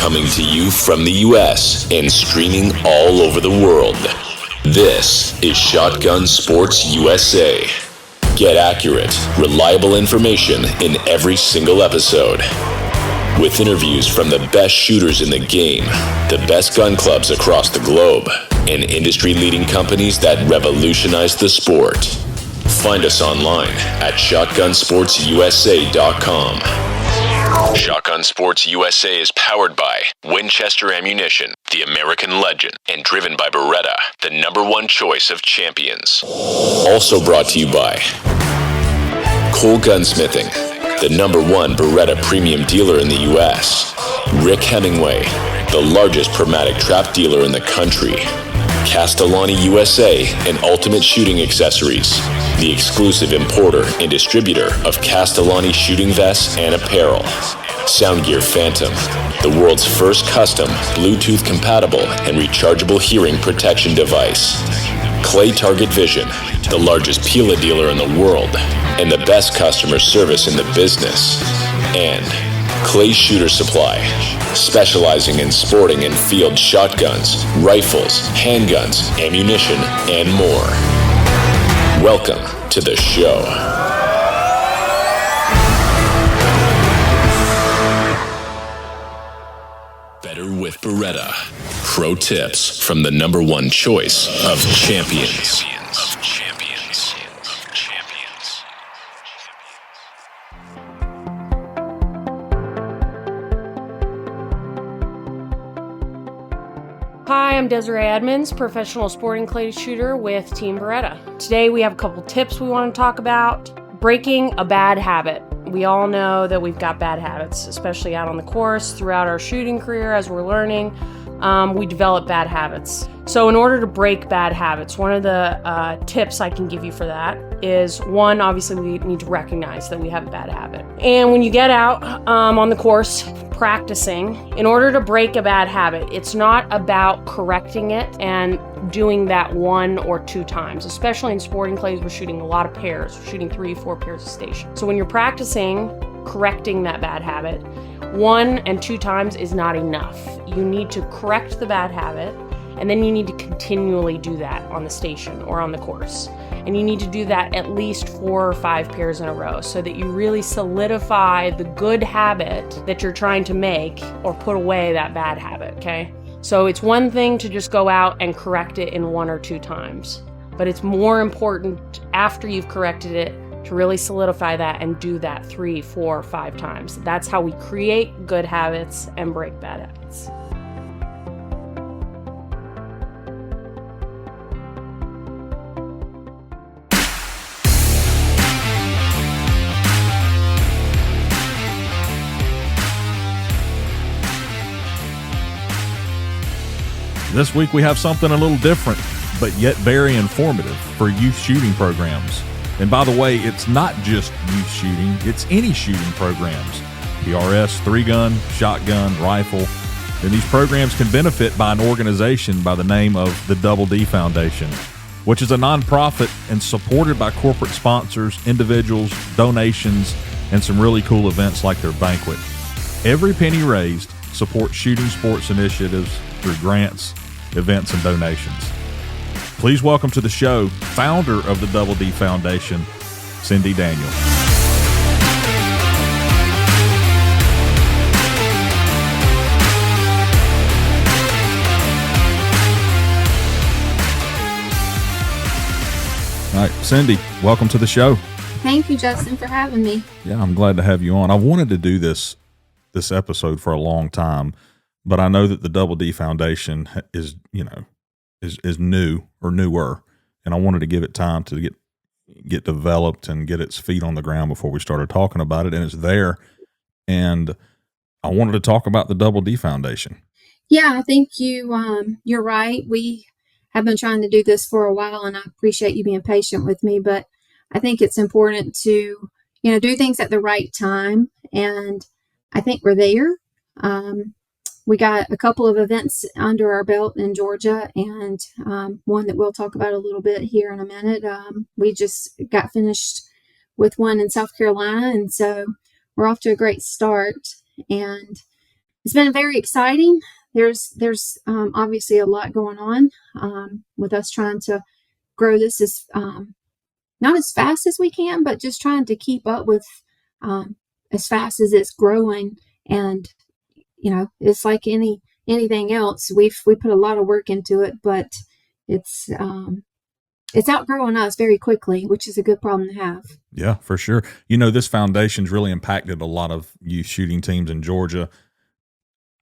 Coming to you from the U.S. and streaming all over the world. This is Shotgun Sports USA. Get accurate, reliable information in every single episode. With interviews from the best shooters in the game, the best gun clubs across the globe, and industry-leading companies that revolutionize the sport. Find us online at shotgunsportsusa.com. Shotgun Sports USA is powered by Winchester Ammunition, the American legend, and driven by Beretta, the #1 choice of champions. Also brought to you by Cole Gunsmithing, the #1 Beretta premium dealer in the U.S. Rick Hemingway, the largest Permatic trap dealer in the country. Castellani USA and Ultimate Shooting Accessories, the exclusive importer and distributor of Castellani shooting vests and apparel. Soundgear Phantom, the world's first custom Bluetooth compatible and rechargeable hearing protection device. Clay Target Vision, the largest PILA dealer in the world and the best customer service in the business. And Clay Shooter Supply, specializing in sporting and field shotguns, rifles, handguns, ammunition, and more. Welcome to the show. Better with Beretta. Pro tips from the #1 choice of champions. Hi, I'm Desiree Edmonds, professional sporting clay shooter with Team Beretta. Today we have a couple tips we want to talk about. Breaking a bad habit. We all know that we've got bad habits, especially out on the course, throughout our shooting career as we're learning. We develop bad habits. So in order to break bad habits, one of the tips I can give you for that is, one, obviously we need to recognize that we have a bad habit. And when you get out on the course practicing, in order to break a bad habit, it's not about correcting it and doing that 1 or 2 times. Especially in sporting clays, we're shooting a lot of pairs. We're shooting 3-4 pairs of station. So when you're practicing correcting that bad habit, 1 and 2 times is not enough. You need to correct the bad habit, and then you need to continually do that on the station or on the course. And you need to do that at least 4 or 5 pairs in a row so that you really solidify the good habit that you're trying to make or put away that bad habit, okay? So it's one thing to just go out and correct it in 1 or 2 times, but it's more important after you've corrected it to really solidify that and do that 3, 4, 5 times. That's how we create good habits and break bad habits. This week we have something a little different, but yet very informative for youth shooting programs. And by the way, it's not just youth shooting, it's any shooting programs. PRS, 3-gun, shotgun, rifle. And these programs can benefit by an organization by the name of the Double D Foundation, which is a nonprofit and supported by corporate sponsors, individuals, donations, and some really cool events like their banquet. Every penny raised supports shooting sports initiatives through grants, events, and donations. Please welcome to the show, founder of the Double D Foundation, Marty Daniel. All right, Cindy, welcome to the show. Thank you, Justin, for having me. Yeah, I'm glad to have you on. I wanted to do this episode for a long time, but I know that the Double D Foundation is new or newer, and I wanted to give it time to get developed and get its feet on the ground before we started talking about it. And it's there, and I wanted to talk about the Double D Foundation. Yeah, I think you're right. We have been trying to do this for a while, and I appreciate you being patient with me. But I think it's important to do things at the right time, and I think we're there. We got a couple of events under our belt in Georgia, and one that we'll talk about a little bit here in a minute. We just got finished with one in South Carolina, and so we're off to a great start. And it's been very exciting. There's obviously a lot going on with us trying to grow this as not as fast as we can, but just trying to keep up with as fast as it's growing. And it's like anything else. We put a lot of work into it, but it's outgrowing us very quickly, which is a good problem to have. Yeah, for sure. This foundation's really impacted a lot of youth shooting teams in Georgia.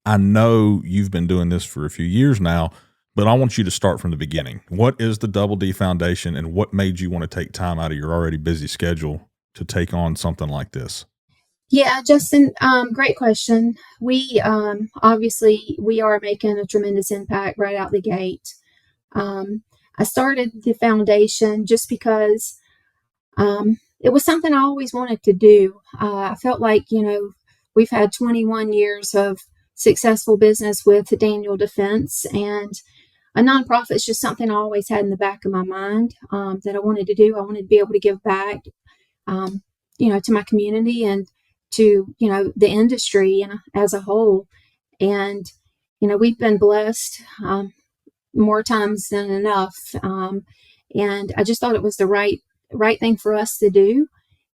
I know you've been doing this for a few years now, but I want you to start from the beginning. What is the Double D Foundation, and what made you want to take time out of your already busy schedule to take on something like this? Yeah, Justin, great question. We obviously we are making a tremendous impact right out the gate. I started the foundation just because it was something I always wanted to do. I felt like, we've had 21 years of successful business with Daniel Defense, and a nonprofit is just something I always had in the back of my mind that I wanted to do. I wanted to be able to give back, to my community and to, the industry as a whole. And, we've been blessed more times than enough. And I just thought it was the right thing for us to do.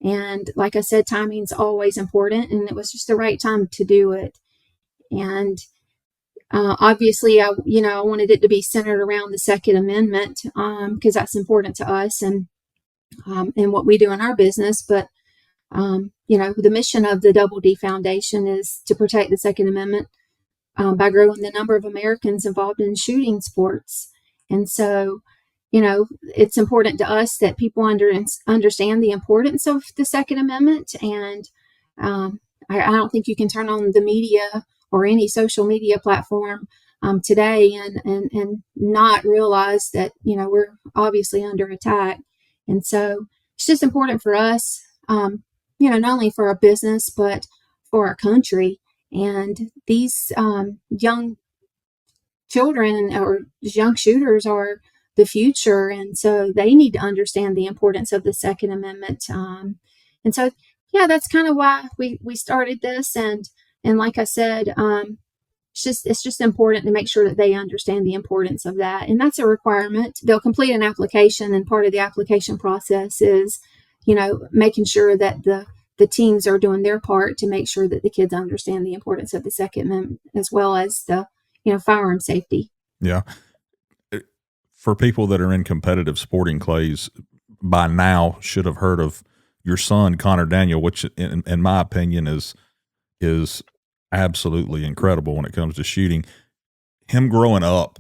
And like I said, timing's always important, and it was just the right time to do it. And obviously, I wanted it to be centered around the Second Amendment because that's important to us and what we do in our business. But the mission of the Double D Foundation is to protect the Second Amendment by growing the number of Americans involved in shooting sports. And so, it's important to us that people understand the importance of the Second Amendment. And I don't think you can turn on the media or any social media platform today and not realize that, we're obviously under attack. And so it's just important for us, not only for our business, but for our country. And these young children or young shooters are the future. And so they need to understand the importance of the Second Amendment. And so, yeah, that's kind of why we started this. And like I said, it's just important to make sure that they understand the importance of that. And that's a requirement. They'll complete an application, and part of the application process is, making sure that the teams are doing their part to make sure that the kids understand the importance of the Second Amendment as well as the, firearm safety. Yeah. For people that are in competitive sporting, Clays, by now should have heard of your son, Marty Daniel, which in my opinion is absolutely incredible when it comes to shooting. Him growing up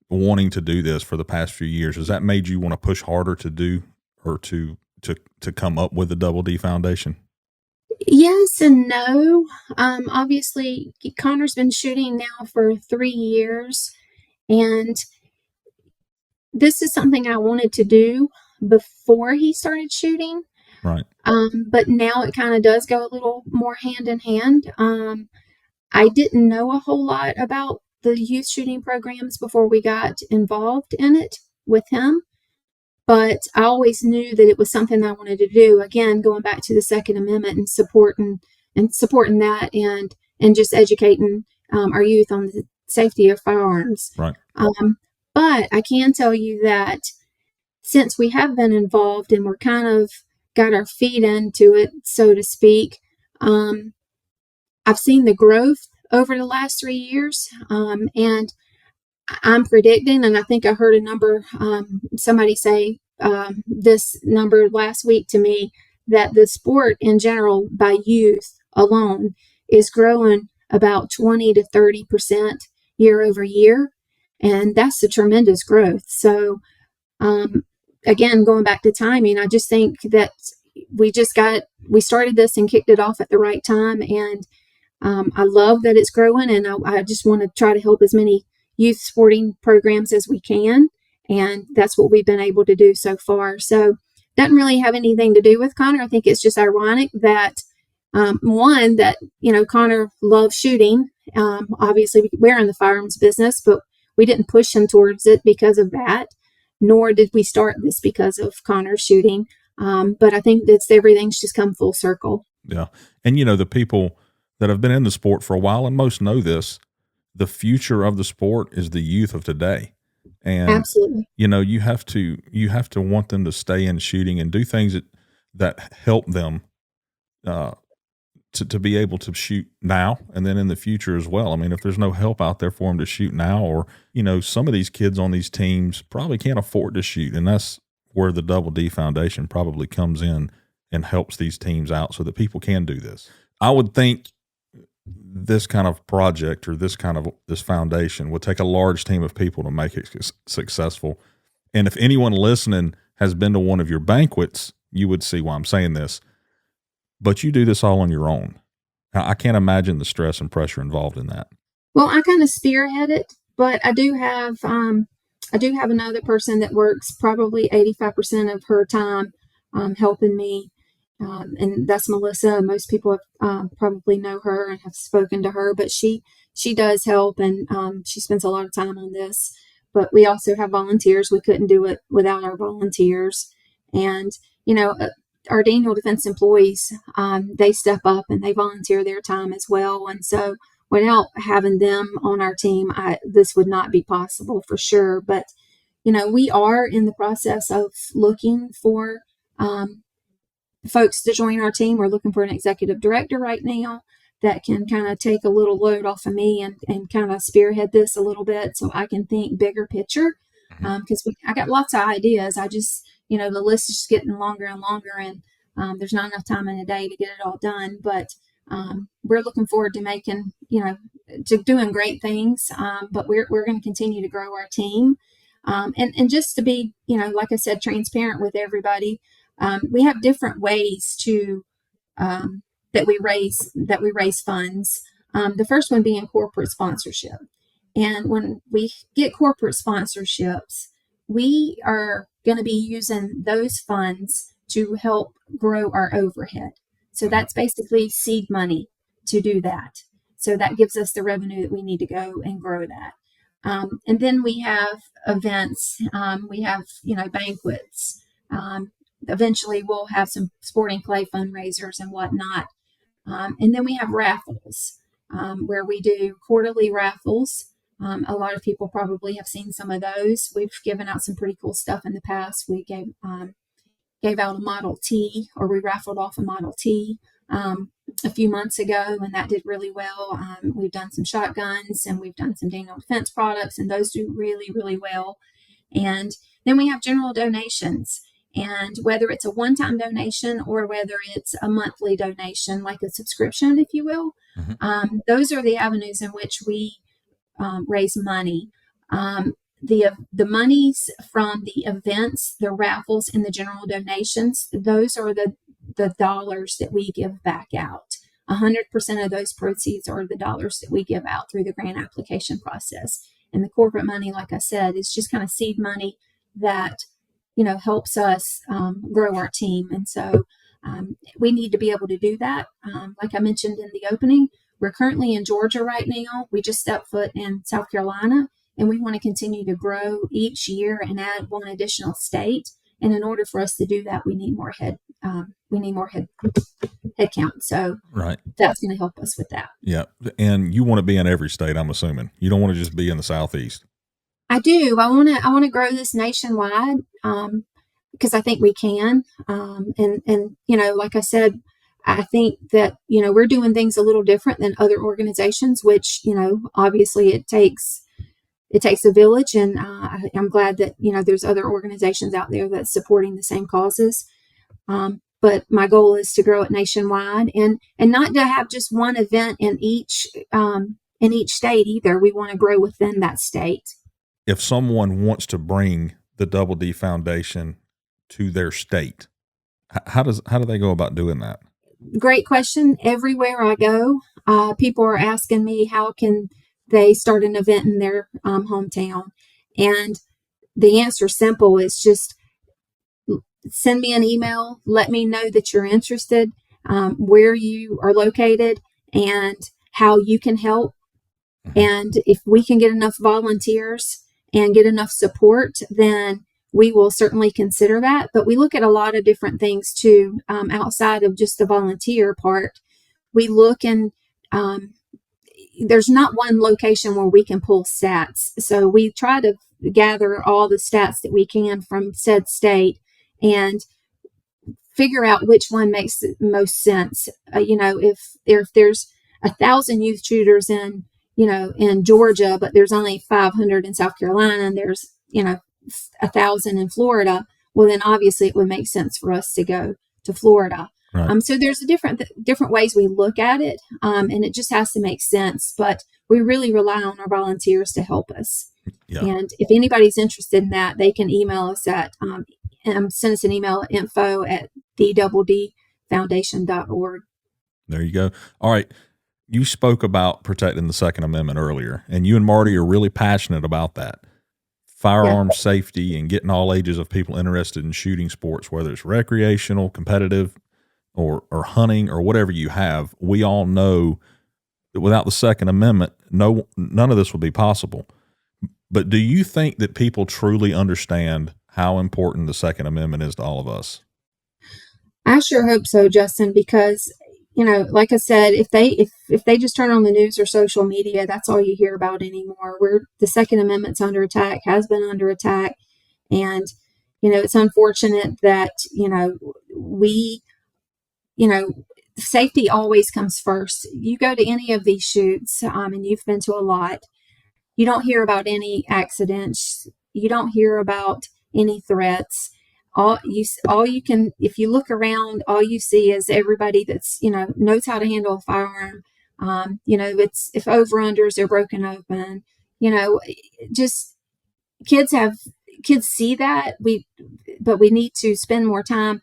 wanting to do this for the past few years, has that made you want to push harder to do or to come up with the Double D Foundation? Yes and no. Obviously, Connor's been shooting now for 3 years, and this is something I wanted to do before he started shooting. Right. But now it kind of does go a little more hand in hand. I didn't know a whole lot about the youth shooting programs before we got involved in it with him. But I always knew that it was something I wanted to do. Again, going back to the Second Amendment and supporting that and just educating our youth on the safety of firearms. Right. But I can tell you that since we have been involved and we're kind of got our feet into it, so to speak, I've seen the growth over the last 3 years, and I'm predicting, and I think I heard a number, somebody say this number last week to me, that the sport in general by youth alone is growing about 20 to 30% year over year. And that's a tremendous growth. So, again, going back to timing, I just think that we started this and kicked it off at the right time. And I love that it's growing, and I just want to try to help as many youth sporting programs as we can. And that's what we've been able to do so far. So doesn't really have anything to do with Connor. I think it's just ironic that, one, that, Connor loves shooting. Obviously, we're in the firearms business, but we didn't push him towards it because of that, nor did we start this because of Connor shooting. But I think everything's just come full circle. Yeah. And, the people that have been in the sport for a while, and most know this, the future of the sport is the youth of today. And, Absolutely. you have to want them to stay in shooting and do things that help them, to be able to shoot now and then in the future as well. I mean, if there's no help out there for them to shoot now, or, some of these kids on these teams probably can't afford to shoot. And that's where the Double D Foundation probably comes in and helps these teams out so that people can do this. I would think this kind of project or this foundation would take a large team of people to make it successful. And if anyone listening has been to one of your banquets, you would see why I'm saying this. But you do this all on your own. I can't imagine the stress and pressure involved in that. Well, I kind of spearhead it, but I do have another person that works probably 85% of her time helping me, and that's Melissa. Most people probably know her and have spoken to her, but she does help, and she spends a lot of time on this. But we also have volunteers. We couldn't do it without our volunteers, and our Daniel Defense employees, they step up and they volunteer their time as well. And so without having them on our team, this would not be possible for sure. But, we are in the process of looking for folks to join our team. We're looking for an executive director right now that can kind of take a little load off of me and kind of spearhead this a little bit so I can think bigger picture. Because I got lots of ideas. I just, the list is just getting longer and longer, and there's not enough time in a day to get it all done. But we're looking forward to making, to doing great things. But we're going to continue to grow our team. And just to be, like I said, transparent with everybody, we have different ways to that we raise funds. The first one being corporate sponsorship. And when we get corporate sponsorships, we are going to be using those funds to help grow our overhead. So that's basically seed money to do that. So that gives us the revenue that we need to go and grow that. And then we have events. We have, banquets. Eventually we'll have some sporting clay fundraisers and whatnot. And then we have raffles, where we do quarterly raffles. A lot of people probably have seen some of those. We've given out some pretty cool stuff in the past. We gave out a Model T, or we raffled off a Model T a few months ago, and that did really well. We've done some shotguns, and we've done some Daniel Defense products, and those do really, really well. And then we have general donations. And whether it's a one-time donation or whether it's a monthly donation, like a subscription, if you will, those are the avenues in which we raise money. The monies from the events, the raffles, and the general donations, those are the dollars that we give back out. 100% of those proceeds are the dollars that we give out through the grant application process. And the corporate money, like I said, is just kind of seed money that helps us grow our team. And so we need to be able to do that. Like I mentioned in the opening, we're currently in Georgia right now. We just stepped foot in South Carolina, and we want to continue to grow each year and add one additional state. And in order for us to do that, we need more head count. So right, that's going to help us with that. Yeah, and you want to be in every state, I'm assuming. You don't want to just be in the Southeast. I do. I want to grow this nationwide because I think we can. And like I said, I think that we're doing things a little different than other organizations, which obviously it takes a village, and I'm glad that there's other organizations out there that's supporting the same causes. But my goal is to grow it nationwide, and not to have just one event in each state either. We want to grow within that state. If someone wants to bring the Double D Foundation to their state, how do they go about doing that? Great question. Everywhere I go, people are asking me how can they start an event in their hometown, and the answer is simple. It's just send me an email. Let me know that you're interested, where you are located, and how you can help. And if we can get enough volunteers and get enough support, then we will certainly consider that. But we look at a lot of different things too, outside of just the volunteer part. We look and there's not one location where we can pull stats. So we try to gather all the stats that we can from said state and figure out which one makes the most sense. If there's 1,000 youth shooters in Georgia, but there's only 500 in South Carolina, and there's 1,000 in Florida, well, then obviously it would make sense for us to go to Florida. Right. So there's different ways we look at it, and it just has to make sense. But we really rely on our volunteers to help us. Yeah. And if anybody's interested in that, they can email us at send us an email at info@thedfoundation.org. There you go. All right. You spoke about protecting the Second Amendment earlier, and you and Marty are really passionate about that. Firearm safety and getting all ages of people interested in shooting sports, whether it's recreational, competitive, or hunting, or whatever you have. We all know that without the Second Amendment, none of this would be possible. But do you think that people truly understand how important the Second Amendment is to all of us? I sure hope so, Justin, because like I said, if they just turn on the news or social media, that's all you hear about anymore. The Second Amendment's under attack, has been under attack, and it's unfortunate that safety always comes first. You go to any of these shoots, and you've been to a lot. You don't hear about any accidents. You don't hear about any threats. If you look around, all you see is everybody that's, knows how to handle a firearm. If over-unders are broken open, just kids see that, but we need to spend more time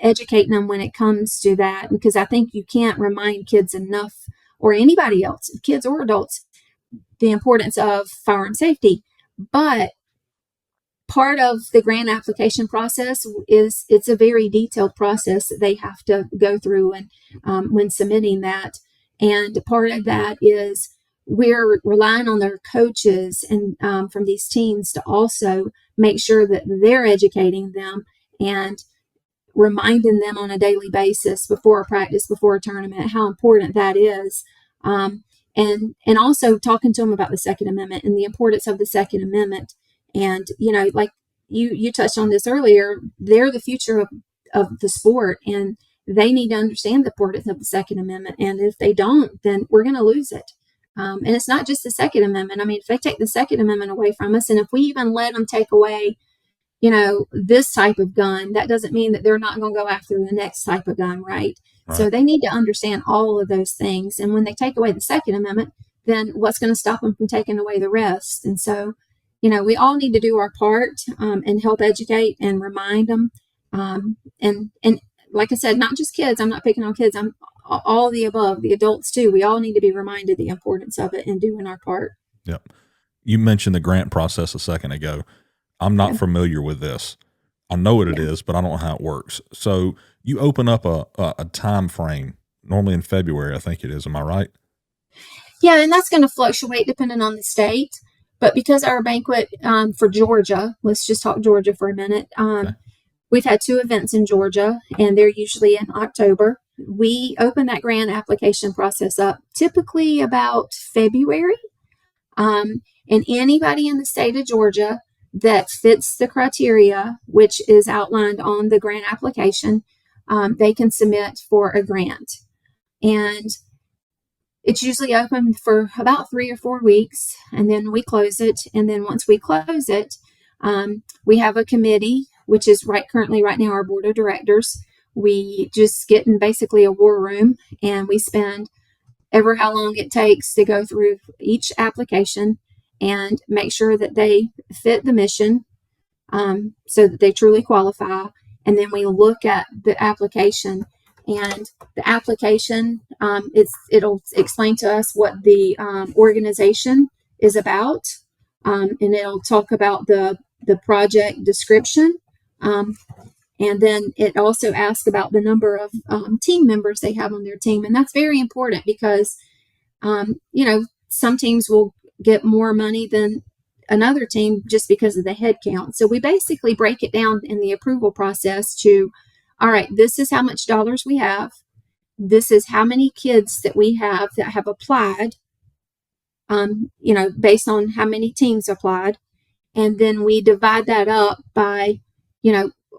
educating them when it comes to that, because I think you can't remind kids enough, or anybody else, kids or adults, the importance of firearm safety. But part of the grant application process is it's a very detailed process that they have to go through and when submitting that. And part of that is we're relying on their coaches and from these teams to also make sure that they're educating them and reminding them on a daily basis before a practice, before a tournament, how important that is. And also talking to them about the Second Amendment and the importance of the Second Amendment. And, like you touched on this earlier, they're the future of the sport, and they need to understand the importance of the Second Amendment. And if they don't, then we're going to lose it. And it's not just the Second Amendment. I mean, if they take the Second Amendment away from us, and if we even let them take away, this type of gun, that doesn't mean that they're not going to go after the next type of gun, right? So they need to understand all of those things. And when they take away the Second Amendment, then what's going to stop them from taking away the rest? And so, we all need to do our part and help educate and remind them. And like I said, not just kids. I'm not picking on kids. I'm all the above, the adults too. We all need to be reminded the importance of it and doing our part. Yep. You mentioned the grant process a second ago. I'm not familiar with this. I know what it is, but I don't know how it works. So you open up a time frame, normally in February, I think it is. Am I right? Yeah, and that's going to fluctuate depending on the state. But because our banquet for Georgia, let's just talk Georgia for a minute. Okay. We've had 2 events in Georgia, and they're usually in October. We open that grant application process up typically about February. And anybody in the state of Georgia that fits the criteria, which is outlined on the grant application, they can submit for a grant. And it's usually open for about 3 or 4 weeks, and then we close it. And then once we close it, we have a committee, which is currently right now our board of directors. We just get in basically a war room, and we spend ever how long it takes to go through each application and make sure that they fit the mission, so that they truly qualify. And then we look at the application, and the application, it'll explain to us what the organization is about, and it'll talk about the project description, and then it also asks about the number of team members they have on their team. And that's very important because, some teams will get more money than another team just because of the head count. So we basically break it down in the approval process to, all right, this is how much dollars we have. this is how many kids that we have that have applied, based on how many teams applied. And then we divide that up by,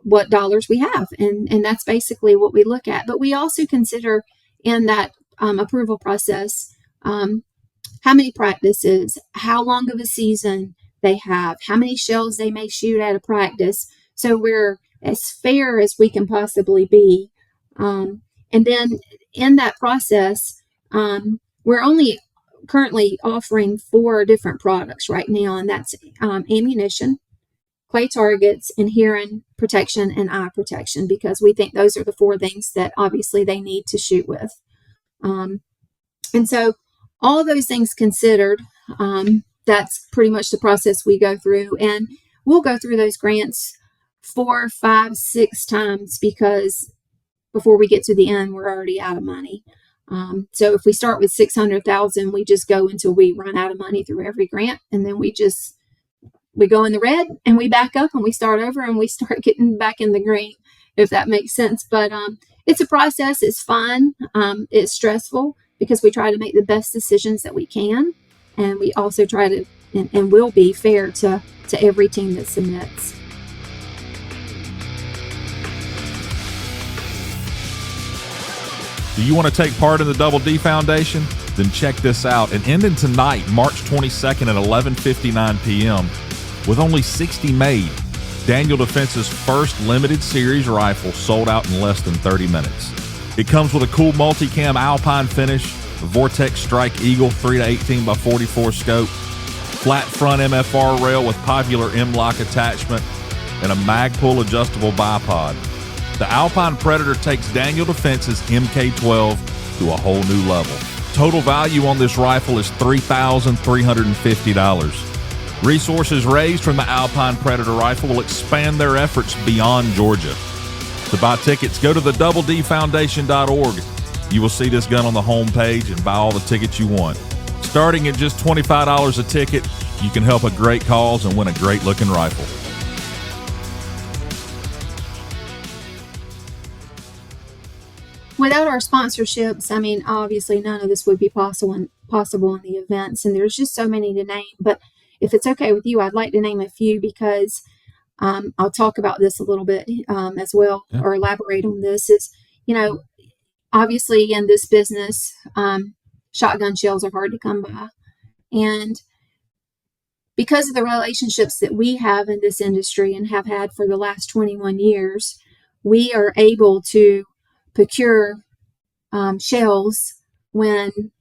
what dollars we have. And that's basically what we look at. But we also consider in that approval process, how many practices, how long of a season they have, how many shells they may shoot at a practice. So we're as fair as we can possibly be. And then in that process, we're only currently offering 4 different products right now, and that's ammunition, clay targets, and hearing protection and eye protection, because we think those are the 4 things that obviously they need to shoot with. And so all those things considered, that's pretty much the process we go through. And we'll go through those grants 4, 5, 6 times, because before we get to the end, we're already out of money. So if we start with 600,000, we just go until we run out of money through every grant. And then we go in the red and we back up and we start over and we start getting back in the green, if that makes sense. But it's a process. It's fun. It's stressful, because we try to make the best decisions that we can. And we also try to, and will be fair to every team that submits. Do you want to take part in the Double D Foundation? Then check this out. And ending tonight, March 22nd at 11:59 p.m., with only 60 made, Daniel Defense's first limited series rifle sold out in less than 30 minutes. It comes with a cool multicam Alpine finish, a Vortex Strike Eagle 3-18 by 44 scope, flat front MFR rail with popular M-LOK attachment, and a Magpul adjustable bipod. The Alpine Predator takes Daniel Defense's MK12 to a whole new level. Total value on this rifle is $3,350. Resources raised from the Alpine Predator rifle will expand their efforts beyond Georgia. To buy tickets, go to the doubledfoundation.org. You will see this gun on the homepage and buy all the tickets you want. Starting at just $25 a ticket, you can help a great cause and win a great-looking rifle. Without our sponsorships, obviously none of this would be possible in the events, and there's just so many to name. But if it's okay with you, I'd like to name a few, because I'll talk about this a little bit as well, or elaborate on this. Is, obviously in this business, shotgun shells are hard to come by, and because of the relationships that we have in this industry and have had for the last 21 years, we are able to procure shells when,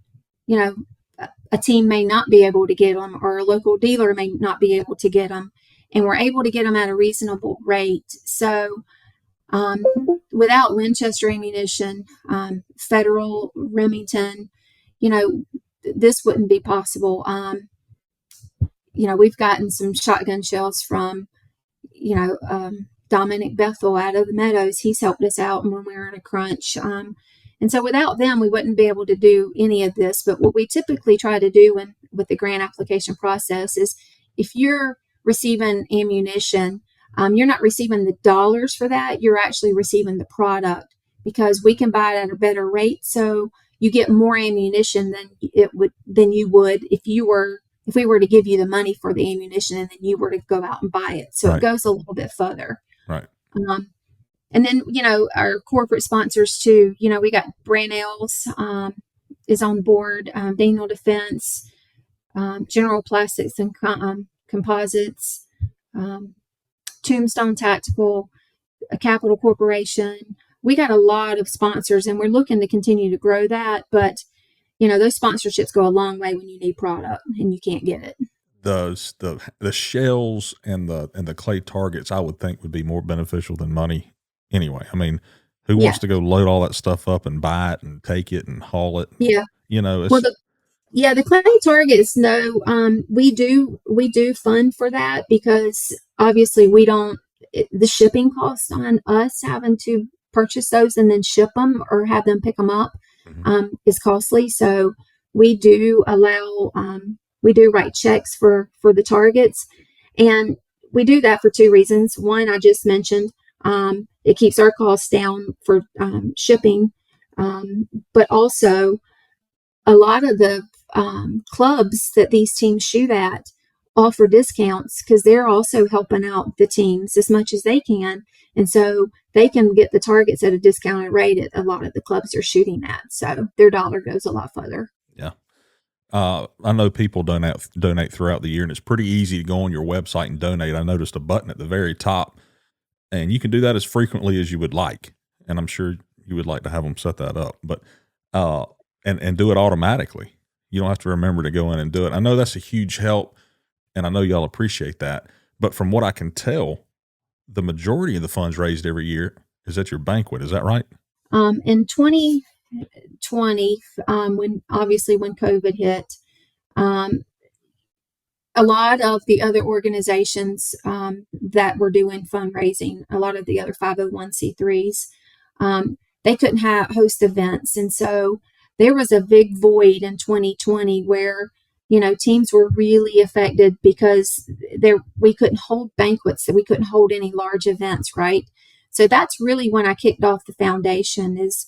a team may not be able to get them, or a local dealer may not be able to get them, and we're able to get them at a reasonable rate. So without Winchester Ammunition, Federal, Remington, this wouldn't be possible. We've gotten some shotgun shells from, Dominic Bethel out of the Meadows. He's helped us out when we were in a crunch. And so without them, we wouldn't be able to do any of this. But what we typically try to do with the grant application process is, if you're receiving ammunition, you're not receiving the dollars for that. You're actually receiving the product, because we can buy it at a better rate. So you get more ammunition than you would if we were to give you the money for the ammunition and then you were to go out and buy it. So It goes a little bit further. Right. And then, our corporate sponsors too, we got Brannell's is on board, Daniel Defense, General Plastics and Composites, Tombstone Tactical, Capital Corporation. We got a lot of sponsors, and we're looking to continue to grow that. But, those sponsorships go a long way when you need product and you can't get it. The shells and the clay targets, I would think, would be more beneficial than money anyway. Who wants to go load all that stuff up and buy it and take it and haul it? Yeah. The clay targets, no, we do fund for that, because obviously the shipping costs on us having to purchase those and then ship them or have them pick them up is costly. So we do write checks for the targets, and we do that for 2 reasons. One, I just mentioned, it keeps our costs down for shipping. But also, a lot of the clubs that these teams shoot at offer discounts because they're also helping out the teams as much as they can. And so they can get the targets at a discounted rate at a lot of the clubs they're shooting at. So their dollar goes a lot further. Yeah. I know people donate throughout the year, and it's pretty easy to go on your website and donate. I noticed a button at the very top, and you can do that as frequently as you would like. And I'm sure you would like to have them set that up, but and do it automatically. You don't have to remember to go in and do it. I know that's a huge help, and I know y'all appreciate that. But from what I can tell, the majority of the funds raised every year is at your banquet. Is that right? In 2020, when COVID hit, a lot of the other organizations that were doing fundraising, a lot of the other 501c3s, they couldn't host events. And so there was a big void in 2020 where, teams were really affected because we couldn't hold banquets, so we couldn't hold any large events, right? So that's really when I kicked off the foundation is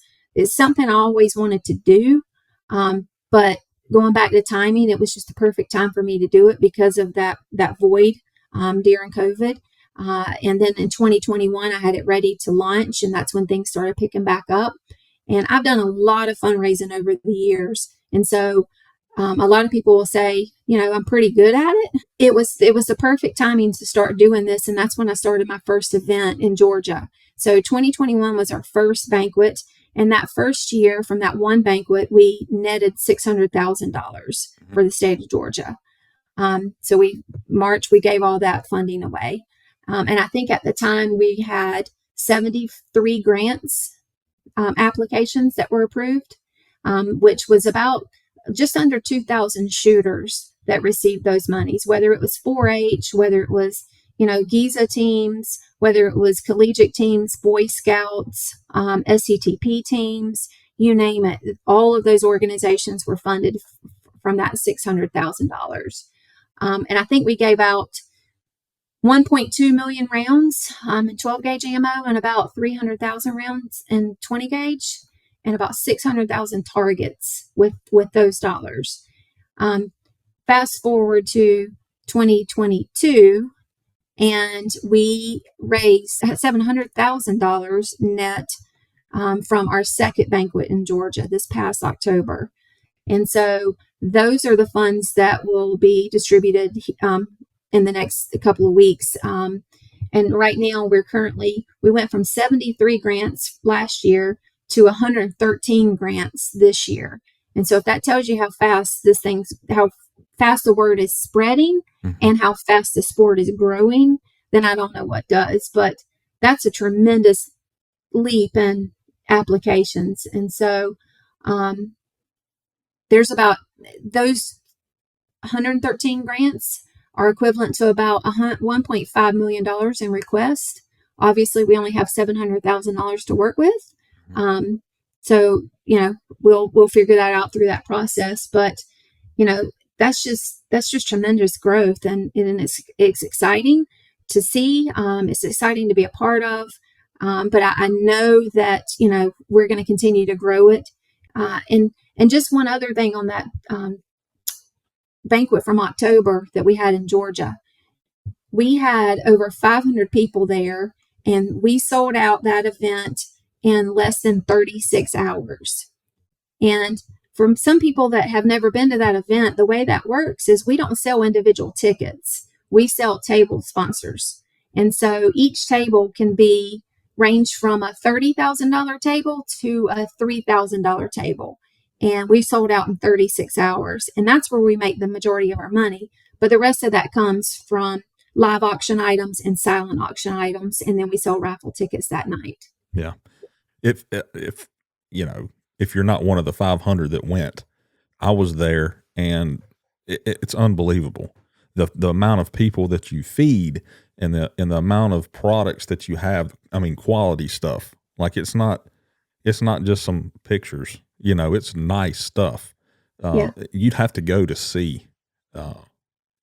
something I always wanted to do. But going back to timing, it was just the perfect time for me to do it because of that void during COVID. And then in 2021, I had it ready to launch, and that's when things started picking back up. And I've done a lot of fundraising over the years. And so a lot of people will say, I'm pretty good at it. It was the perfect timing to start doing this. And that's when I started my first event in Georgia. So 2021 was our first banquet. And that first year from that one banquet, we netted $600,000 for the state of Georgia. So we gave all that funding away. And I think at the time we had 73 grants applications that were approved, which was about just under 2,000 shooters that received those monies, whether it was 4-H, whether it was, GISA teams, whether it was collegiate teams, Boy Scouts, SCTP teams, you name it. All of those organizations were funded from that $600,000. And I think we gave out 1.2 million rounds in 12 gauge ammo and about 300,000 rounds in 20 gauge and about 600,000 targets with those dollars. Fast forward to 2022, and we raised $700,000 net from our second banquet in Georgia this past October. And so those are the funds that will be distributed in the next couple of weeks. And right now we went from 73 grants last year to 113 grants this year. And so if that tells you how fast how fast the word is spreading and how fast the sport is growing, then I don't know what does. But that's a tremendous leap in applications. And so there's about those 113 grants are equivalent to about $1.5 million in requests. Obviously, we only have $700,000 to work with. So, we'll figure that out through that process. But, that's just tremendous growth. And it's exciting to see. It's exciting to be a part of. But I know that, we're going to continue to grow it. And just one other thing on that banquet from October that we had in Georgia. We had over 500 people there, and we sold out that event in less than 36 hours. And from some people that have never been to that event, the way that works is we don't sell individual tickets. We sell table sponsors. And so each table can range from a $30,000 table to a $3,000 table. And we sold out in 36 hours. And that's where we make the majority of our money. But the rest of that comes from live auction items and silent auction items. And then we sell raffle tickets that night. Yeah. If you're not one of the 500 that went, I was there, and it's unbelievable. The amount of people that you feed and the amount of products that you have. I mean, quality stuff. Like it's not just some pictures. It's nice stuff. You'd have to go to see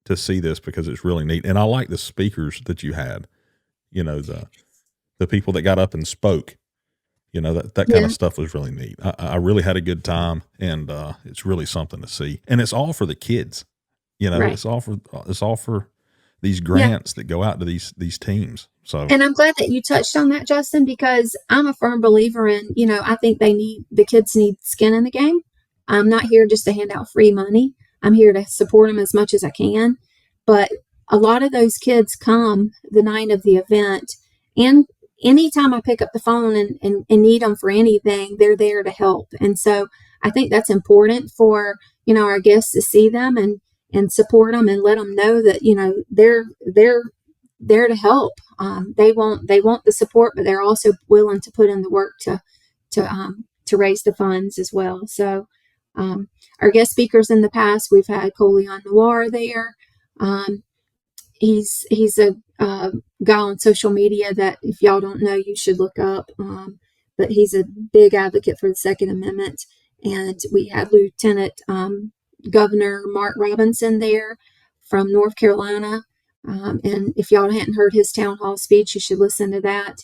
this because it's really neat. And I like the speakers that you had, the people that got up and spoke. That kind of stuff was really neat. I really had a good time, and it's really something to see. And it's all for the kids. Right. It's all for these grants that go out to these teams. So, and I'm glad that you touched on that, Justin, because I'm a firm believer in, I think the kids need skin in the game. I'm not here just to hand out free money. I'm here to support them as much as I can. But a lot of those kids come the night of the event, and anytime I pick up the phone and need them for anything, they're there to help. And so I think that's important for, our guests to see them and support them and let them know that, they're there to help. They want the support, but they're also willing to put in the work to raise the funds as well. So, our guest speakers in the past, we've had Coleon Noir there. He's a guy on social media that if y'all don't know, you should look up. But he's a big advocate for the Second Amendment. And we had Lieutenant Governor Mark Robinson there from North Carolina. And if y'all hadn't heard his town hall speech, you should listen to that.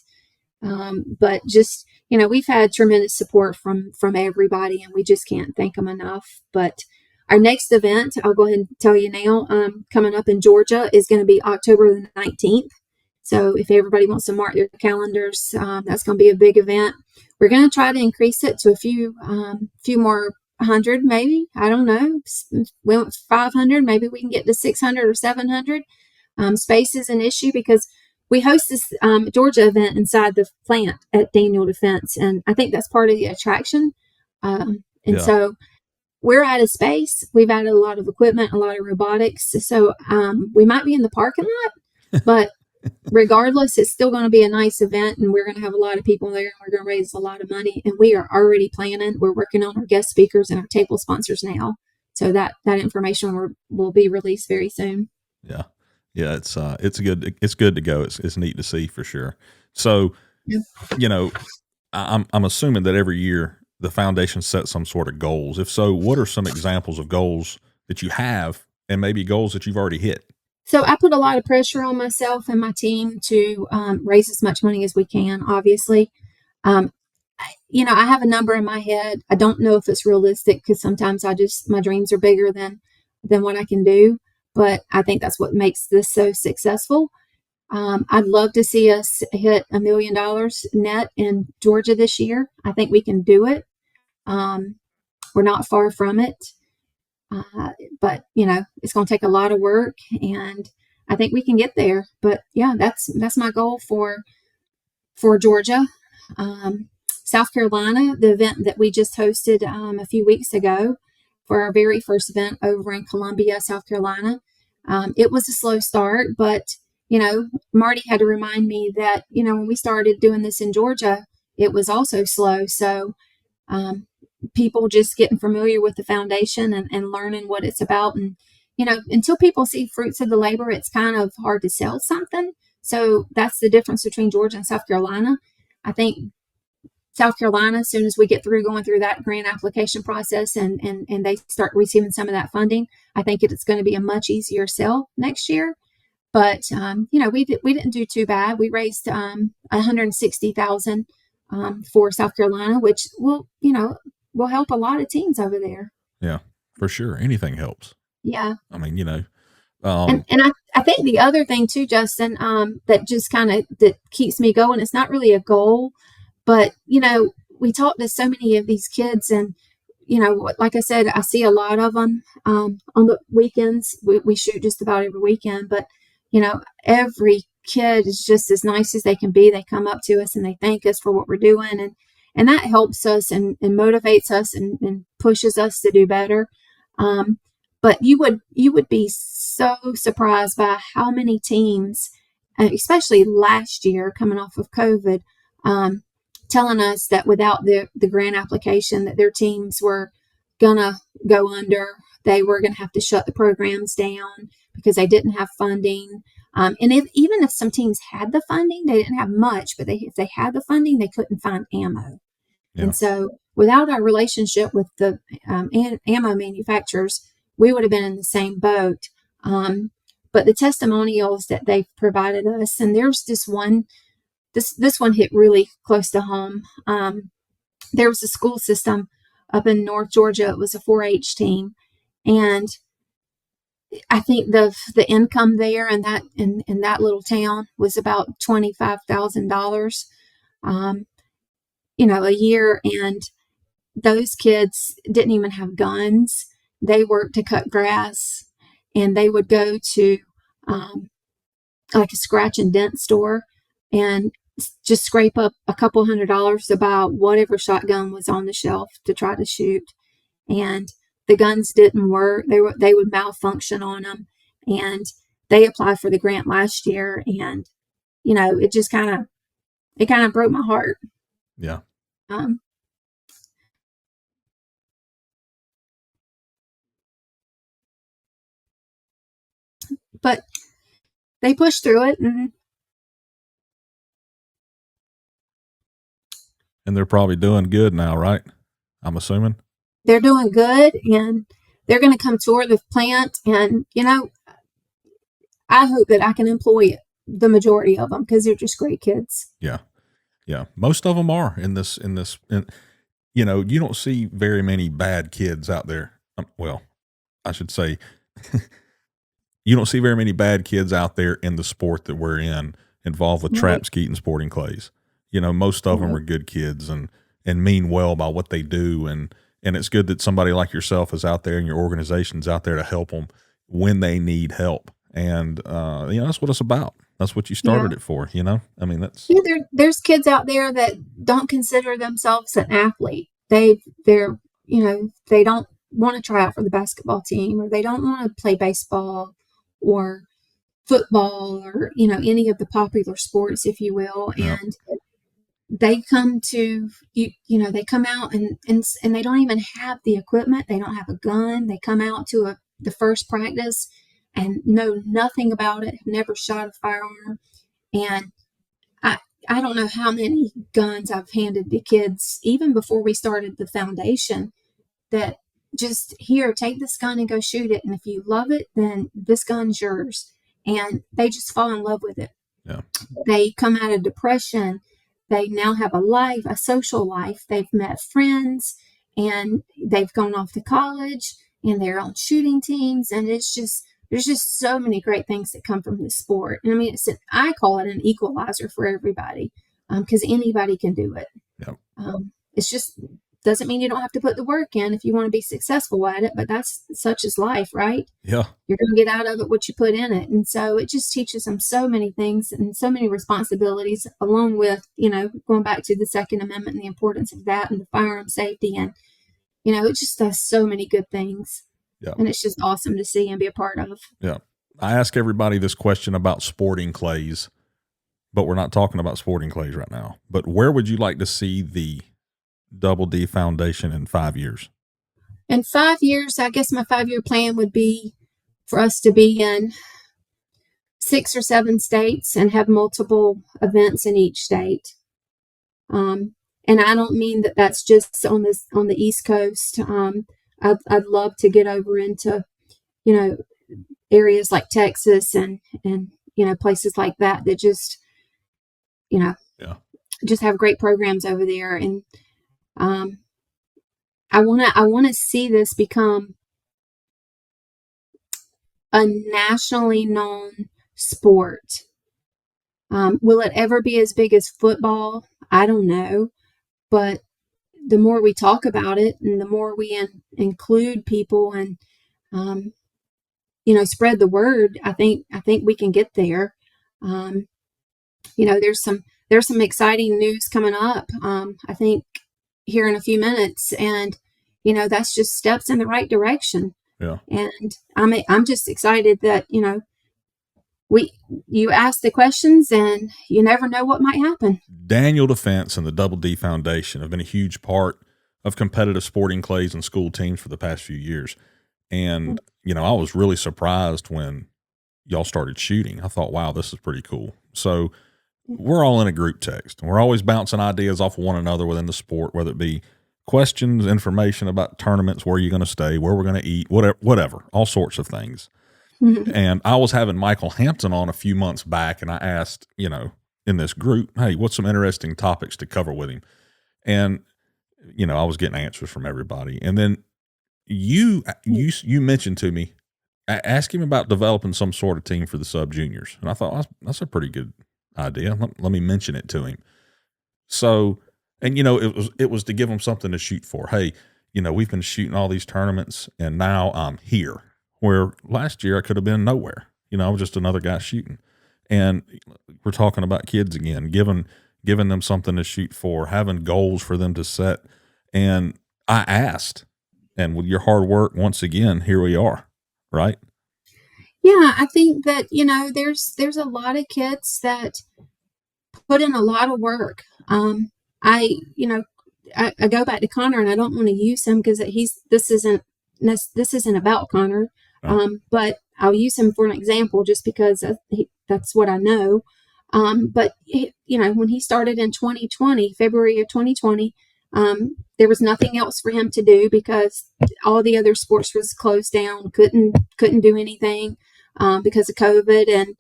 But just, we've had tremendous support from everybody, and we just can't thank them enough. But our next event, I'll go ahead and tell you now, coming up in Georgia is going to be October the 19th. So if everybody wants to mark their calendars, that's going to be a big event. We're going to try to increase it to a few more 100, maybe. I don't know. We went 500. Maybe we can get to 600 or 700. Space is an issue because we host this Georgia event inside the plant at Daniel Defense, and I think that's part of the attraction. So we're out of space. We've added a lot of equipment, a lot of robotics. So we might be in the parking lot, but regardless, it's still going to be a nice event, and we're going to have a lot of people there, and we're going to raise a lot of money. And we are already planning. We're working on our guest speakers and our table sponsors now. So that information will be released very soon. Yeah. Yeah, it's good to go. It's neat to see for sure. So, I'm assuming that every year the foundation sets some sort of goals. If so, what are some examples of goals that you have, and maybe goals that you've already hit? So I put a lot of pressure on myself and my team to raise as much money as we can. Obviously, I have a number in my head. I don't know if it's realistic because sometimes my dreams are bigger than what I can do. But I think that's what makes this so successful. I'd love to see us hit $1 million net in Georgia this year. I think we can do it. We're not far from it. But, it's going to take a lot of work, and I think we can get there. But, yeah, that's my goal for Georgia. South Carolina, the event that we just hosted a few weeks ago, for our very first event over in Columbia, South Carolina. It was a slow start, but, Marty had to remind me that, when we started doing this in Georgia, it was also slow. So people just getting familiar with the foundation and learning what it's about. And, until people see fruits of the labor, it's kind of hard to sell something. So that's the difference between Georgia and South Carolina. I think South Carolina, as soon as we get through going through that grant application process and they start receiving some of that funding, I think it's going to be a much easier sell next year. But we didn't do too bad. We raised $160,000 for South Carolina, which will help a lot of teams over there. Yeah, for sure. Anything helps. Yeah. I mean, and I think the other thing too, Justin, that just that keeps me going. It's not really a goal. But, we talk to so many of these kids, and, like I said, I see a lot of them on the weekends. We shoot just about every weekend, but, every kid is just as nice as they can be. They come up to us and they thank us for what we're doing. And that helps us and motivates us and pushes us to do better. But you would be so surprised by how many teams, especially last year coming off of COVID, telling us that without the grant application that their teams were gonna go under. They were gonna have to shut the programs down because they didn't have funding. And even if some teams had the funding, they didn't have much, but if they had the funding, they couldn't find ammo. Yeah. And so without our relationship with the ammo manufacturers, we would have been in the same boat. But the testimonials that they've provided us, and there's this one this one hit really close to home. There was a school system up in North Georgia. It was a 4-H team, and I think the income there in that little town was about $25,000, a year. And those kids didn't even have guns. They worked to cut grass, and they would go to like a scratch and dent store and just scrape up a couple $100 to buy whatever shotgun was on the shelf to try to shoot. And the guns didn't work. They would malfunction on them. And they applied for the grant last year, and it just kind of broke my heart. Yeah. But they pushed through it, and they're probably doing good now, right? I'm assuming they're doing good, and they're going to come tour the plant. And I hope that I can employ the majority of them, because they're just great kids. Yeah. Most of them are in this. You don't see very many bad kids out there. Well, I should say, you don't see very many bad kids out there in the sport that we're in, involved with trap, skeet, and sporting clays. Most of them are good kids and mean well by what they do. And it's good that somebody like yourself is out there, and your organization's out there to help them when they need help. And, that's what it's about. That's what you started it for, I mean, that's. Yeah, there's kids out there that don't consider themselves an athlete. They're they don't want to try out for the basketball team, or they don't want to play baseball or football, or, any of the popular sports, if you will. Yeah. And they come to they come out and they don't even have the equipment. They don't have a gun. They come out to the first practice and know nothing about it, have never shot a firearm. And I don't know how many guns I've handed to kids, even before we started the foundation, that just, here, take this gun and go shoot it. And if you love it, then this gun's yours. And they just fall in love with it. Yeah. They come out of depression. They now have a life, a social life. They've met friends, and they've gone off to college, and they're on shooting teams. And there's just so many great things that come from this sport. And I mean, I call it an equalizer for everybody, because anybody can do it. Yep. It's just, doesn't mean you don't have to put the work in if you want to be successful at it, but that's such is life, right? Yeah. You're going to get out of it what you put in it. And so it just teaches them so many things and so many responsibilities, along with, going back to the Second Amendment and the importance of that, and the firearm safety. And, it just does so many good things. Yeah. And it's just awesome to see and be a part of. Yeah. I ask everybody this question about sporting clays, but we're not talking about sporting clays right now. But where would you like to see the Double D Foundation in 5 years? In 5 years, I guess my 5-year plan would be for us to be in 6 or 7 states and have multiple events in each state. And I don't mean that that's just on the East Coast. I'd love to get over into, areas like Texas and places like that just, just have great programs over there. And I want to see this become a nationally known sport. Will it ever be as big as football? I don't know. But the more we talk about it, and the more we include people and, spread the word, I think we can get there. There's some exciting news coming up. I think here in a few minutes, and that's just steps in the right direction. Yeah. And I'm just excited that you ask the questions, and you never know what might happen. Daniel Defense and the Double D Foundation have been a huge part of competitive sporting clays and school teams for the past few years. And, I was really surprised when y'all started shooting. I thought, wow, this is pretty cool. So we're all in a group text, and we're always bouncing ideas off of one another within the sport, whether it be questions, information about tournaments, where you're going to stay, where we're going to eat, whatever, all sorts of things. And I was having Michael Hampton on a few months back, and I asked, in this group, hey, what's some interesting topics to cover with him? And, I was getting answers from everybody. And then you mentioned to me, ask him about developing some sort of team for the sub juniors. And I thought, that's a pretty good idea. Let me mention it to him. So, and it was to give him something to shoot for. Hey, we've been shooting all these tournaments and now I'm here, where last year I could have been nowhere. I was just another guy shooting. And we're talking about kids again, giving them something to shoot for, having goals for them to set. And I asked, and with your hard work, once again, here we are, right? Yeah, I think that, there's a lot of kids that put in a lot of work. I, I go back to Connor, and I don't want to use him because this isn't about Connor. But I'll use him for an example just because that's what I know. But when he started in 2020, February of 2020, there was nothing else for him to do because all the other sports was closed down. Couldn't do anything because of COVID, and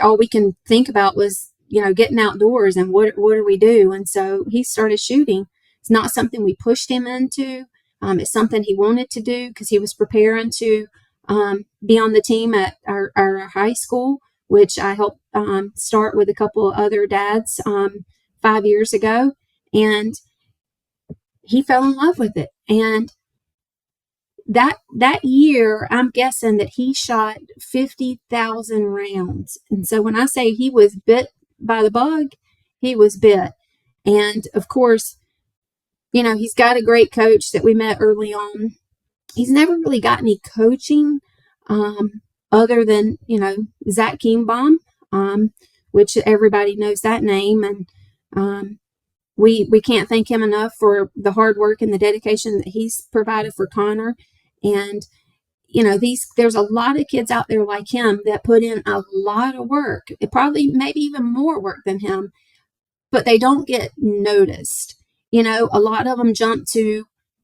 all we can think about was getting outdoors and what do we do? And so he started shooting. It's not something we pushed him into. It's something he wanted to do because he was preparing to be on the team at our high school, which I helped start with a couple of other dads 5 years ago. And he fell in love with it. And that year, I'm guessing that he shot 50,000 rounds. And so when I say he was bit by the bug, he was bit. And of course, he's got a great coach that we met early on. He's never really got any coaching other than, Zach Keenbaum, which everybody knows that name. And we can't thank him enough for the hard work and the dedication that he's provided for Connor. And, there's a lot of kids out there like him that put in a lot of work, probably maybe even more work than him, but they don't get noticed. A lot of them jump to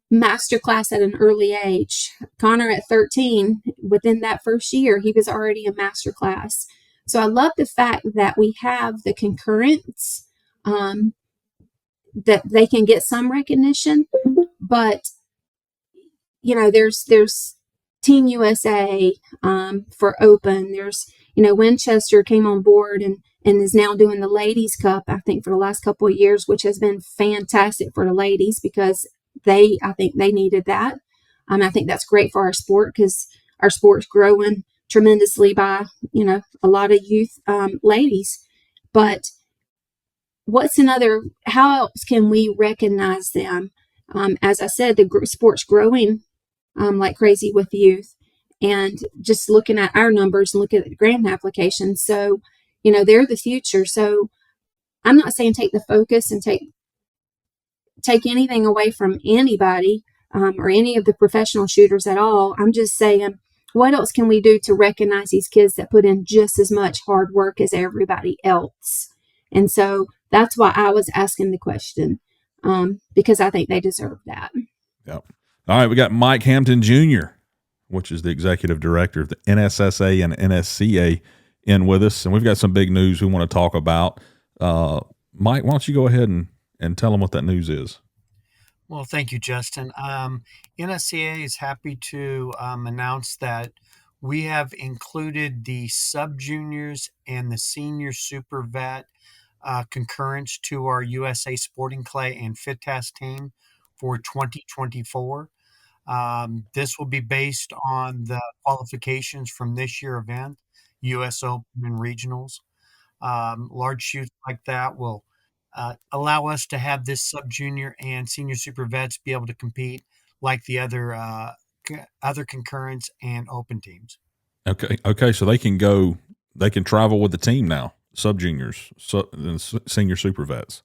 master class at an early age. Connor at 13, within that first year, he was already in master class. So I love the fact that we have the concurrents, that they can get some recognition, but there's Team USA for open. There's Winchester came on board and is now doing the Ladies Cup, I think, for the last couple of years, which has been fantastic for the ladies because I think they needed that. I think that's great for our sport because our sport's growing tremendously by a lot of youth ladies. But how else can we recognize them? As I said, the sport's growing like crazy with youth, and just looking at our numbers and looking at the grant applications. So, they're the future. So I'm not saying take the focus and take anything away from anybody or any of the professional shooters at all. I'm just saying, what else can we do to recognize these kids that put in just as much hard work as everybody else? And so that's why I was asking the question, because I think they deserve that. Yep. All right, we got Mike Hampton Jr., which is the executive director of the NSSA and NSCA, in with us, and we've got some big news we want to talk about. Mike, why don't you go ahead and tell them what that news is? Well, thank you, Justin. NSCA is happy to announce that we have included the sub-juniors and the senior super vet concurrence to our USA Sporting Clay and Fit Task team for 2024. This will be based on the qualifications from this year event, US Open and regionals. Large shoots like that will allow us to have this sub-junior and senior super vets be able to compete like the other concurrence and open teams. Okay. So they can travel with the team now, sub-juniors, senior super vets.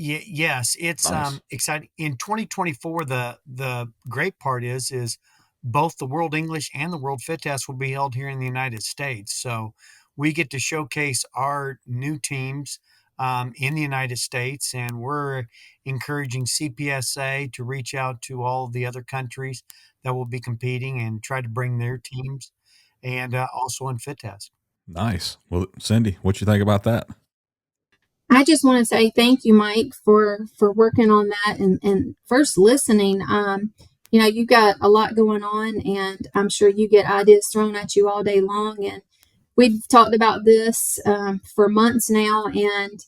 Yes, it's Nice. exciting. In 2024, the great part is both the World English and the World Fit Test will be held here in the United States. So we get to showcase our new teams in the United States, and we're encouraging CPSA to reach out to all the other countries that will be competing and try to bring their teams, and also in Fit Test. Nice. Well, Cindy, what you think about that? I just want to say thank you, Mike, for working on that and first listening. You've got a lot going on, and I'm sure you get ideas thrown at you all day long. And we've talked about this for months now, and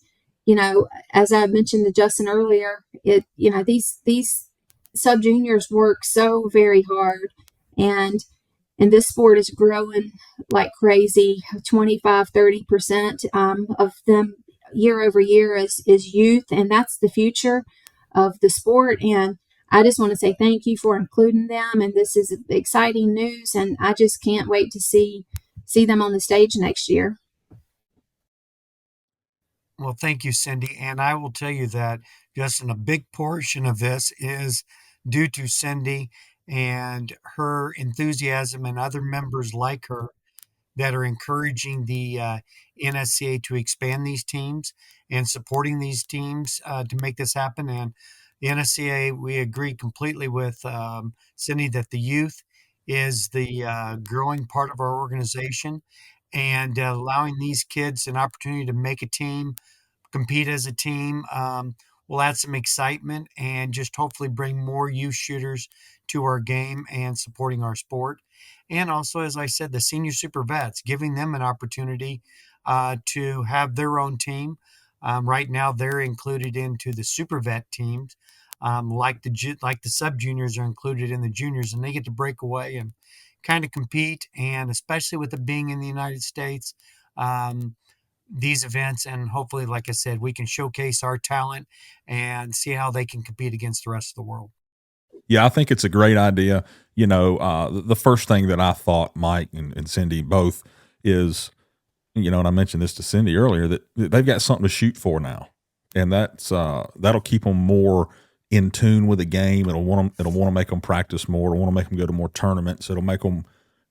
as I mentioned to Justin earlier, these sub juniors work so very hard, and this sport is growing like crazy. 25-30% of them year over year is youth, and that's the future of the sport. And I just want to say thank you for including them, and this is exciting news, and I just can't wait to see them on the stage next year. Well, thank you, Cindy. And I will tell you that Justin, a big portion of this is due to Cindy and her enthusiasm and other members like her that are encouraging the NSCA to expand these teams and supporting these teams to make this happen. And the NSCA, we agree completely with Cindy that the youth is the growing part of our organization, and allowing these kids an opportunity to make a team, compete as a team, will add some excitement and just hopefully bring more youth shooters to our game and supporting our sport. And also, as I said, the senior super vets, giving them an opportunity to have their own team. Right now, they're included into the super vet teams, like the sub juniors are included in the juniors, and they get to break away and kind of compete. And especially with it being in the United States, um, these events, and hopefully, like I said, we can showcase our talent and see how they can compete against the rest of the world. Yeah, I think it's a great idea. The first thing that I thought, Mike and Cindy both, is, and I mentioned this to Cindy earlier, that they've got something to shoot for now, and that'll keep them more in tune with the game. It'll want to make them practice more. It'll want to make them go to more tournaments. It'll make them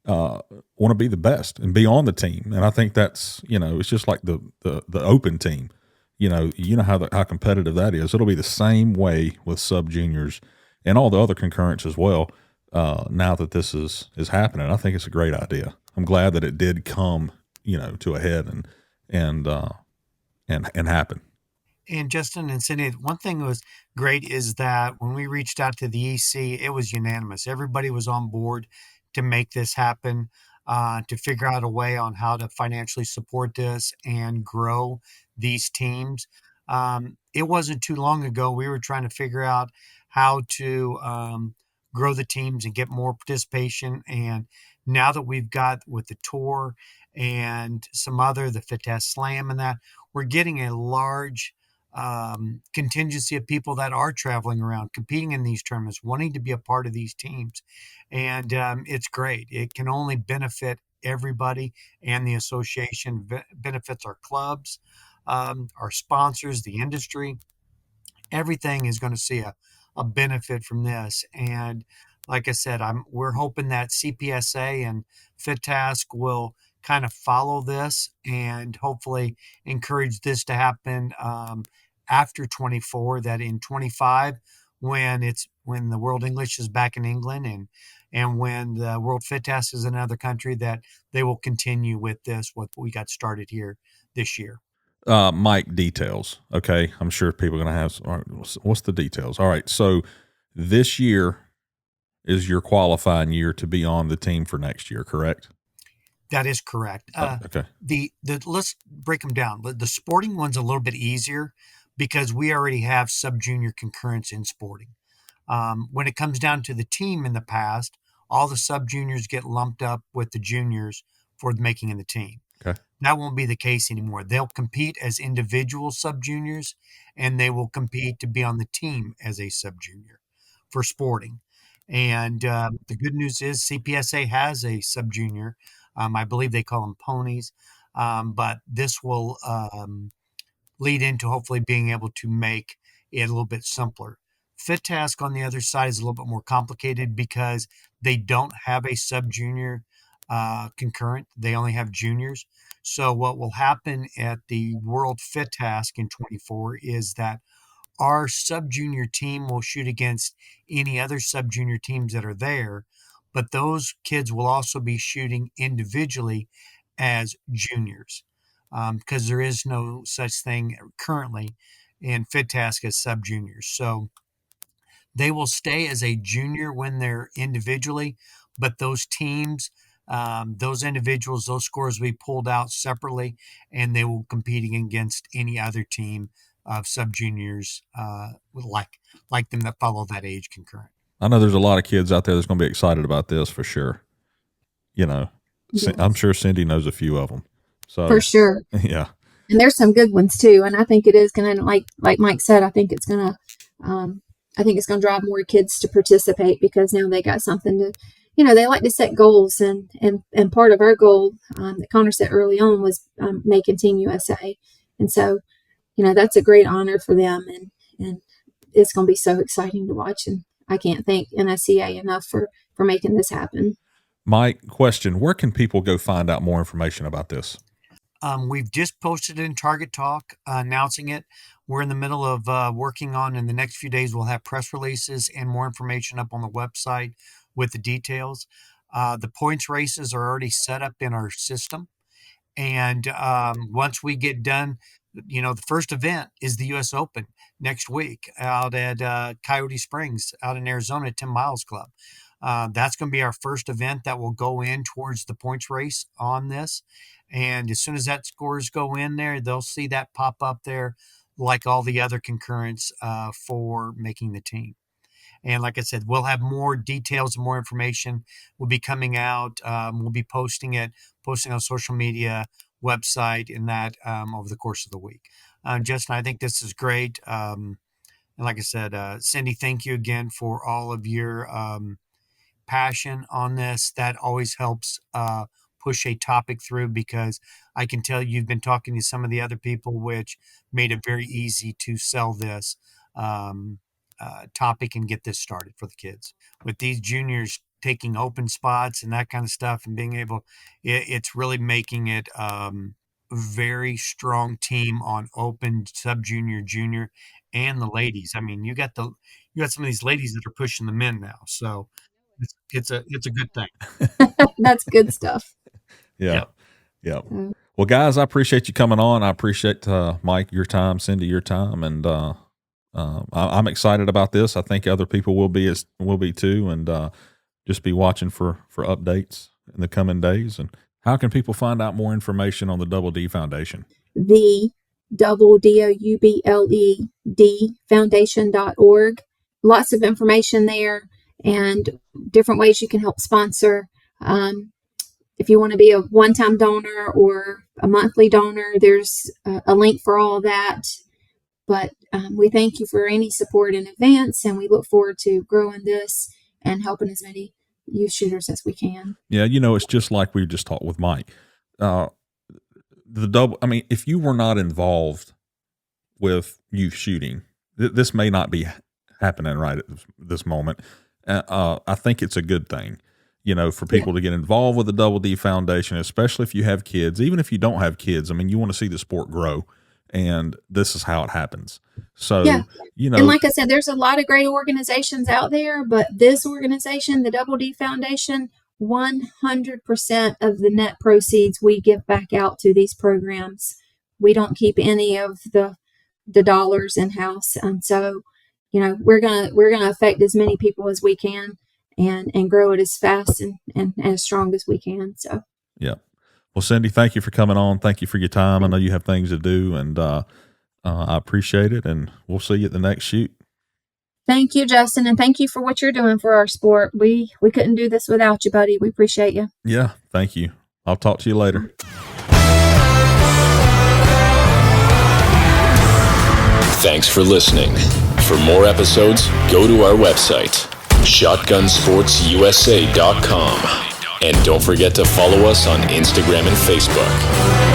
want to be the best and be on the team. And I think that's, it's just like the open team. How competitive that is. It'll be the same way with sub juniors and all the other concurrents as well. Now that this is happening, I think it's a great idea. I'm glad that it did come, to a head and happen. And Justin and Cindy, one thing that was great is that when we reached out to the EC, it was unanimous. Everybody was on board to make this happen, to figure out a way on how to financially support this and grow these teams. It wasn't too long ago we were trying to figure out how to grow the teams and get more participation. And now that we've got with the tour and some other, the FITAS Slam and that, we're getting a large contingency of people that are traveling around, competing in these tournaments, wanting to be a part of these teams. And it's great. It can only benefit everybody, and the association benefits our clubs, our sponsors, the industry. Everything is going to see a benefit from this. And like I said, we're hoping that CPSA and FitTask will kind of follow this and hopefully encourage this to happen after 24, that in 25, when the World English is back in England, and when the World Fit Test is in another country, that they will continue with this, what we got started here this year. Mike, details. Okay, I'm sure people are going to have. All right, what's the details? All right, so this year is your qualifying year to be on the team for next year, correct? That is correct. Okay. The let's break them down. The sporting one's a little bit easier because we already have sub junior concurrence in sporting. When it comes down to the team in the past, all the sub juniors get lumped up with the juniors for making in the team. Okay. That won't be the case anymore. They'll compete as individual sub juniors, and they will compete to be on the team as a sub junior for sporting. And the good news is CPSA has a sub junior. I believe they call them ponies, but this will lead into hopefully being able to make it a little bit simpler. Fit Task on the other side is a little bit more complicated because they don't have a sub junior concurrent. They only have juniors. So what will happen at the World Fit Task in 24 is that our sub junior team will shoot against any other sub junior teams that are there, but those kids will also be shooting individually as juniors. because there is no such thing currently in FITASC as sub-juniors. So they will stay as a junior when they're individually, but those teams, those individuals, those scores will be pulled out separately, and they will compete against any other team of sub-juniors like them that follow that age concurrent. I know there's a lot of kids out there that's going to be excited about this for sure. Yes. I'm sure Cindy knows a few of them. So For sure. yeah. And there's some good ones too. And I think it is going to, like Mike said, I think it's going to drive more kids to participate, because now they got something to, they like to set goals, and part of our goal that Connor set early on was making Team USA. And so, that's a great honor for them, and it's going to be so exciting to watch. And I can't thank NSCA enough for making this happen. Mike, question, where can people go find out more information about this? We've just posted it in Target Talk announcing it. We're in the middle of working on, in the next few days, we'll have press releases and more information up on the website with the details. The points races are already set up in our system. And once we get done, the first event is the U.S. Open next week out at Coyote Springs out in Arizona, 10 Miles Club. That's going to be our first event that will go in towards the points race on this. And as soon as that scores go in there, they'll see that pop up there like all the other concurrents for making the team. And like I said, we'll have more details and more information will be coming out. We'll be posting on social media, website, and that over the course of the week. Justin, I think this is great. And like I said, Cindy, thank you again for all of your passion on this. That always helps push a topic through, because I can tell you've been talking to some of the other people, which made it very easy to sell this topic and get this started for the kids. With these juniors taking open spots and that kind of stuff, and being able, it's really making it very strong team on open, sub-junior, junior, and the ladies. I mean, you got some of these ladies that are pushing the men now, so it's a good thing. That's good stuff. Yeah. Well, guys, I appreciate you coming on. I appreciate Mike, your time, Cindy, your time, and I'm excited about this. I think other people will be too, and just be watching for updates in the coming days. And how can people find out more information on the Double D Foundation? The DOUBLED Foundation.org. Lots of information there, and different ways you can help sponsor. If you want to be a one-time donor or a monthly donor, there's a link for all of that. But we thank you for any support in advance, and we look forward to growing this and helping as many youth shooters as we can. Yeah, it's just like we just talked with Mike. If you were not involved with youth shooting, this may not be happening right at this moment. I think it's a good thing, for people to get involved with the Double D Foundation, especially if you have kids. Even if you don't have kids, you want to see the sport grow, and this is how it happens. So, and like I said, there's a lot of great organizations out there, but this organization, the Double D Foundation, 100% of the net proceeds we give back out to these programs. We don't keep any of the dollars in house, and so we're gonna affect as many people as we can, and grow it as fast and as strong as we can. So yeah. Well, Cindy, thank you for coming on. Thank you for your time. I know you have things to do, and I appreciate it. And we'll see you at the next shoot. Thank you, Justin, and thank you for what you're doing for our sport. We couldn't do this without you, buddy. We appreciate you. Yeah, thank you. I'll talk to you later. Thanks for listening. For more episodes, go to our website, shotgunsportsusa.com. And don't forget to follow us on Instagram and Facebook.